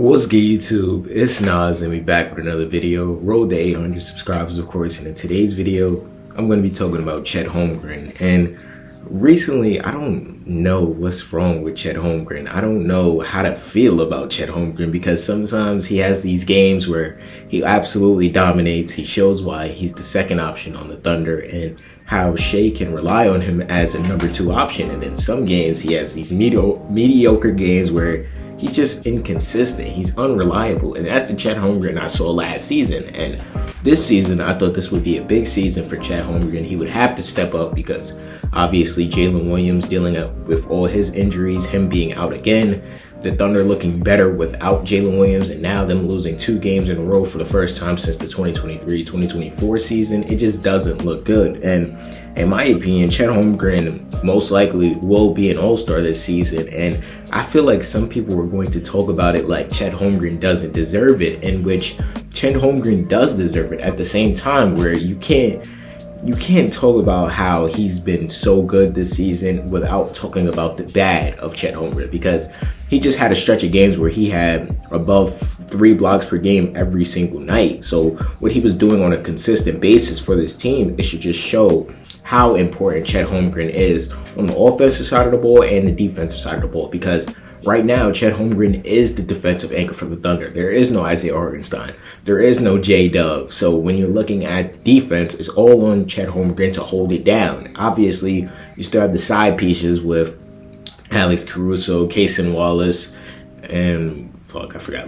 What's good, YouTube? It's Nas and we back with another video. Road to 800 subscribers, of course, and in today's video I'm going to be talking about Chet Holmgren. And recently, I don't know what's wrong with Chet Holmgren. I don't know how to feel about Chet Holmgren because sometimes he has these games where he absolutely dominates. He shows why he's the second option on the Thunder and how Shea can rely on him as a number two option. And then some games he has these mediocre games where he's just inconsistent. He's unreliable. And that's the Chet Holmgren I saw last season. And this season, I thought this would be a big season for Chet Holmgren. He would have to step up because obviously Jalen Williams dealing with all his injuries, him being out again, the Thunder looking better without Jalen Williams, and now them losing 2 games in a row for the first time since the 2023-2024 season. It just doesn't look good. And in my opinion, Chet Holmgren most likely will be an all-star this season. And I feel like some people were going to talk about it like Chet Holmgren doesn't deserve it, in which Chet Holmgren does deserve it at the same time, where you can't talk about how he's been so good this season without talking about the bad of Chet Holmgren, because he just had a stretch of games where he had above 3 blocks per game every single night. So what he was doing on a consistent basis for this team, it should just show how important Chet Holmgren is on the offensive side of the ball and the defensive side of the ball, because right now, Chet Holmgren is the defensive anchor for the Thunder. There is no Isaiah Hartenstein. There is no J-Dub. So when you're looking at defense, it's all on Chet Holmgren to hold it down. Obviously, you still have the side pieces with Alex Caruso, Cason Wallace, and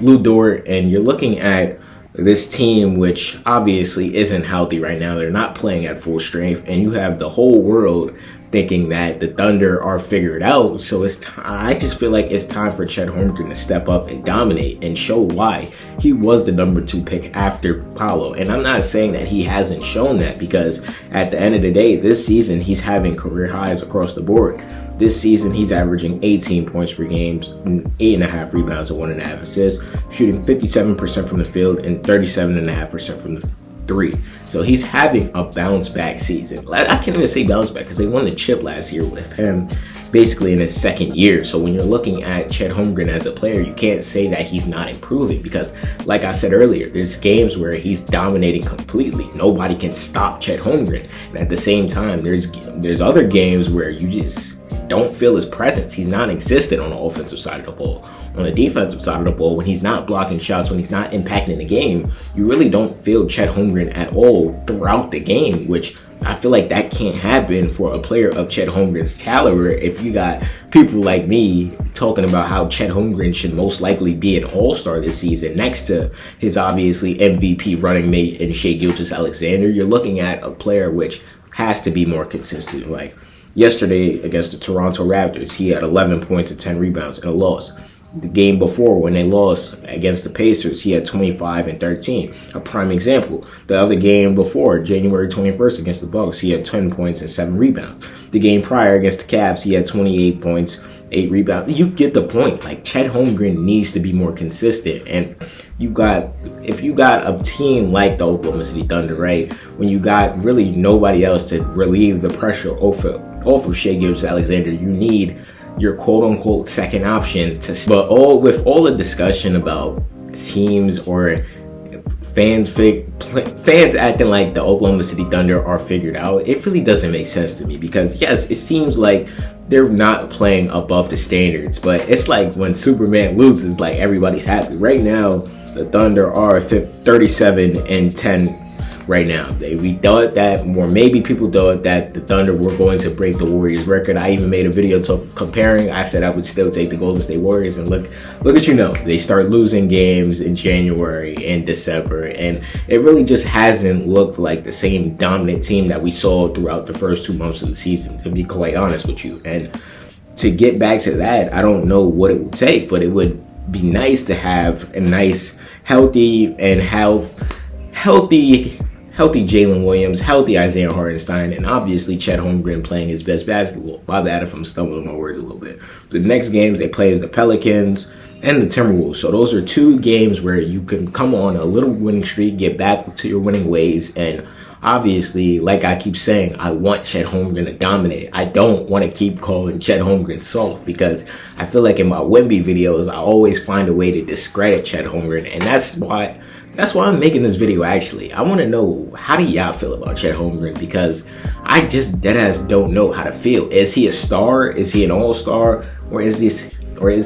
Lou Dort. And you're looking at this team, which obviously isn't healthy right now. They're not playing at full strength. And you have the whole world thinking that the Thunder are figured out. So I just feel like it's time for Chet Holmgren to step up and dominate and show why he was the number 2 pick after Paolo. And I'm not saying that he hasn't shown that, because at the end of the day, this season he's having career highs across the board. This season he's averaging 18 points per game, 8.5 rebounds and 1.5 assists, shooting 57% from the field and 37.5% from the 3. So he's having a bounce back season. I can't even say bounce back because they won the chip last year with him basically in his second year. So when you're looking at Chet Holmgren as a player, you can't say that he's not improving, because like I said earlier, there's games where he's dominating completely. Nobody can stop Chet Holmgren. And at the same time, there's other games where you just don't feel his presence. He's non-existent on the offensive side of the ball. On the defensive side of the ball, when he's not blocking shots, when he's not impacting the game, you really don't feel Chet Holmgren at all throughout the game, which I feel like that can't happen for a player of Chet Holmgren's caliber if you got people like me talking about how Chet Holmgren should most likely be an all-star this season next to his obviously MVP running mate in Shai Gilgeous-Alexander. You're looking at a player which has to be more consistent. Like yesterday against the Toronto Raptors, he had 11 points and 10 rebounds in a loss. The game before, when they lost against the Pacers, he had 25 and 13. A prime example. The other game before, January 21st against the Bucks, he had 10 points and 7 rebounds. The game prior against the Cavs, he had 28 points, 8 rebounds. You get the point. Like, Chet Holmgren needs to be more consistent. And if you got a team like the Oklahoma City Thunder, right, when you got really nobody else to relieve the pressure off of Shai Gilgeous-Alexander, you need your quote-unquote second option but with all the discussion about teams or fans acting like the Oklahoma City Thunder are figured out, it really doesn't make sense to me, because yes, it seems like they're not playing above the standards, but it's like when Superman loses, like everybody's happy. Right now, the Thunder are 37 and 10 right now. We thought that, or maybe people thought that the Thunder were going to break the Warriors record. I even made a video comparing. I said I would still take the Golden State Warriors, and look at they start losing games in January and December, and it really just hasn't looked like the same dominant team that we saw throughout the first 2 months of the season, to be quite honest with you. And to get back to that, I don't know what it would take, but it would be nice to have a nice, healthy Jalen Williams, healthy Isaiah Hartenstein, and obviously Chet Holmgren playing his best basketball. My bad if I'm stumbling my words a little bit. The next games they play is the Pelicans and the Timberwolves. So those are 2 games where you can come on a little winning streak, get back to your winning ways, and obviously, like I keep saying, I want Chet Holmgren to dominate. I don't want to keep calling Chet Holmgren soft, because I feel like in my Wemby videos, I always find a way to discredit Chet Holmgren, and that's why I'm making this video. Actually, I want to know, how do y'all feel about Chet Holmgren? Because I just deadass don't know how to feel. Is he a star? Is he an all-star? Or is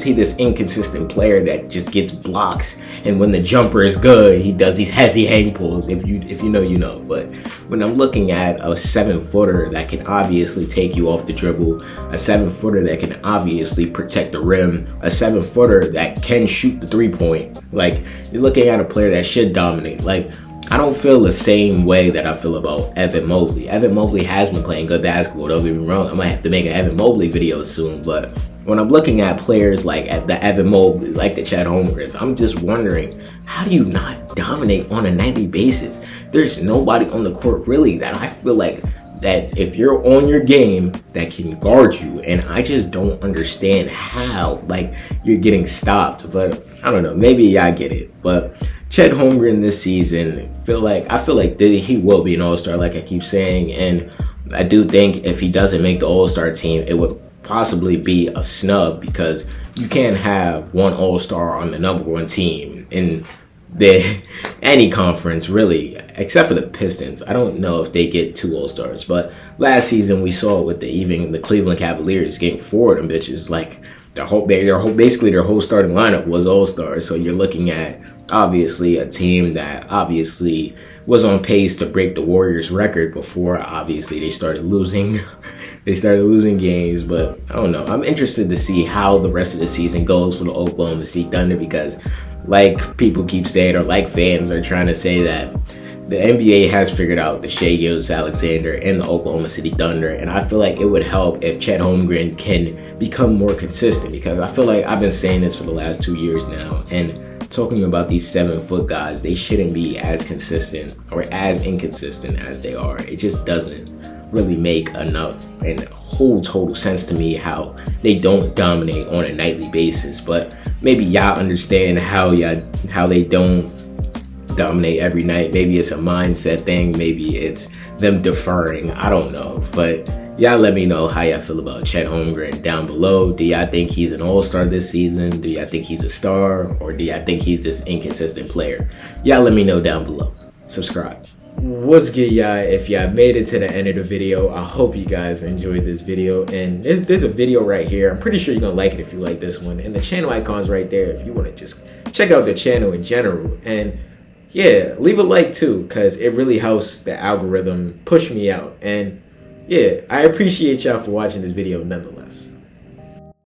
he this inconsistent player that just gets blocks, and when the jumper is good, he does these hezzy hang pulls? If you know, you know. But when I'm looking at a 7-footer that can obviously take you off the dribble, a 7-footer that can obviously protect the rim, a 7-footer that can shoot the 3-point, like, you're looking at a player that should dominate. Like, I don't feel the same way that I feel about Evan Mobley. Evan Mobley has been playing good basketball, don't get me wrong. I might have to make an Evan Mobley video soon, but when I'm looking at players like at the Evan Mobley, like the Chet Holmgrens, I'm just wondering, how do you not dominate on a nightly basis? There's nobody on the court really that I feel like that if you're on your game that can guard you, and I just don't understand how, like, you're getting stopped. But I don't know, maybe y'all get it. But Chet Holmgren this season, I feel like he will be an all-star, like I keep saying, and I do think if he doesn't make the all-star team, it would possibly be a snub, because you can't have one all-star on the #1 team in any conference really, except for the Pistons. I don't know if they get 2 all-stars, but last season we saw with the Cleveland Cavaliers getting 4 of them bitches. Like, basically their whole starting lineup was all-stars. So you're looking at obviously a team that obviously was on pace to break the Warriors record before obviously they started losing games. But I don't know, I'm interested to see how the rest of the season goes for the Oklahoma City Thunder, because like people keep saying, or like fans are trying to say, that the NBA has figured out the Shai Gilgeous-Alexander and the Oklahoma City Thunder, and I feel like it would help if Chet Holmgren can become more consistent, because I feel like I've been saying this for the last 2 years now, and talking about these 7-foot guys, they shouldn't be as consistent or as inconsistent as they are. It just doesn't really make enough and whole total sense to me how they don't dominate on a nightly basis. But maybe y'all understand how they don't dominate every night. Maybe it's a mindset thing, maybe it's them deferring, I don't know. But y'all let me know how y'all feel about Chet Holmgren down below. Do y'all think he's an all-star this season? Do y'all think he's a star? Or do y'all think he's this inconsistent player? Y'all let me know down below. Subscribe. What's good, y'all? If y'all made it to the end of the video, I hope you guys enjoyed this video. And there's a video right here. I'm pretty sure you're gonna like it if you like this one. And the channel icon's right there if you want to just check out the channel in general. And yeah, leave a like too, because it really helps the algorithm push me out. And yeah, I appreciate y'all for watching this video nonetheless.